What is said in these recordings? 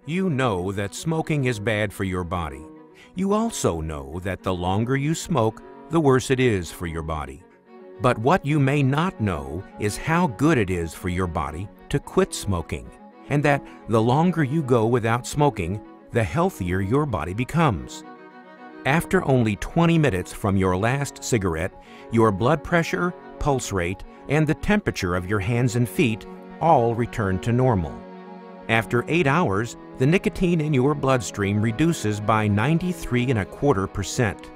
You know that smoking is bad for your body. You also know that the longer you smoke, the worse it is for your body. But what you may not know is how good it is for your body to quit smoking, and that the longer you go without smoking, the healthier your body becomes. After only 20 minutes from your last cigarette, your blood pressure, pulse rate, and the temperature of your hands and feet all return to normal. After 8 hours, the nicotine in your bloodstream reduces by 93.25%.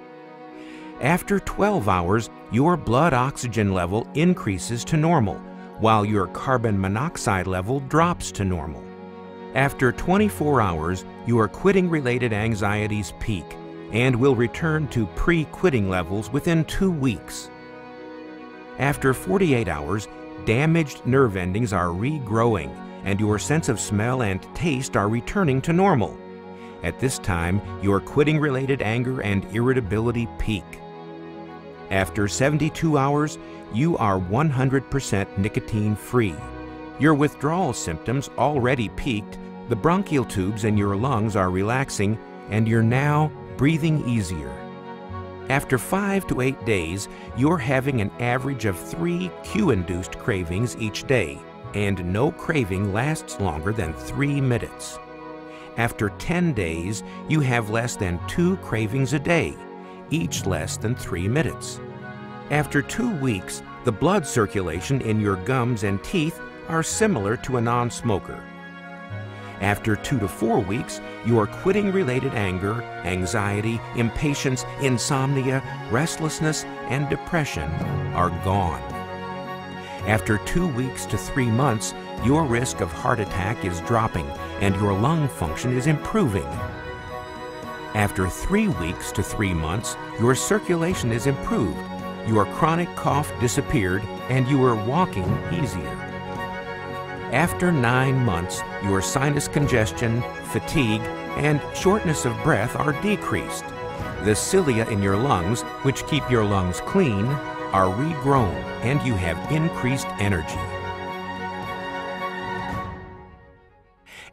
After 12 hours, your blood oxygen level increases to normal, while your carbon monoxide level drops to normal. After 24 hours, your quitting-related anxieties peak and will return to pre-quitting levels within 2 weeks. After 48 hours, damaged nerve endings are regrowing, and your sense of smell and taste are returning to normal. At this time, your quitting-related anger and irritability peak. After 72 hours, you are 100% nicotine-free. Your withdrawal symptoms already peaked, the bronchial tubes in your lungs are relaxing, and you're now breathing easier. After 5 to 8 days, you're having an average of 3 cue-induced cravings each day, and no craving lasts longer than 3 minutes. After 10 days, you have less than 2 cravings a day, each less than 3 minutes. After 2 weeks, the blood circulation in your gums and teeth are similar to a non-smoker. After 2 to 4 weeks, your quitting-related anger, anxiety, impatience, insomnia, restlessness, and depression are gone. After 2 weeks to 3 months, your risk of heart attack is dropping and your lung function is improving. After 3 weeks to 3 months, your circulation is improved, your chronic cough disappeared, and you are walking easier. After 9 months, your sinus congestion, fatigue, and shortness of breath are decreased. The cilia in your lungs, which keep your lungs clean, are regrown, and you have increased energy.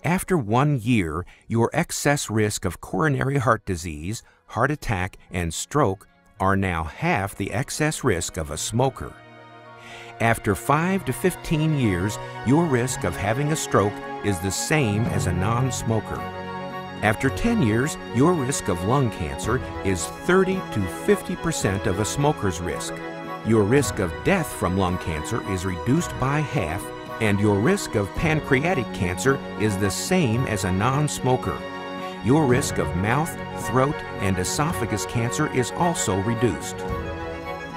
After 1 year, your excess risk of coronary heart disease, heart attack, and stroke are now half the excess risk of a smoker. After 5 to 15 years, your risk of having a stroke is the same as a non-smoker. After 10 years, your risk of lung cancer is 30 to 50% of a smoker's risk. Your risk of death from lung cancer is reduced by half, and your risk of pancreatic cancer is the same as a non-smoker. Your risk of mouth, throat, and esophagus cancer is also reduced.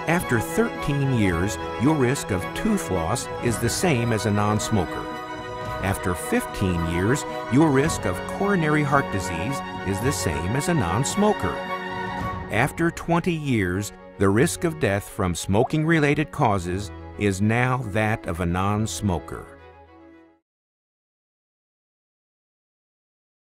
After 13 years, your risk of tooth loss is the same as a non-smoker. After 15 years, your risk of coronary heart disease is the same as a non-smoker. After 20 years, the risk of death from smoking-related causes is now that of a non-smoker.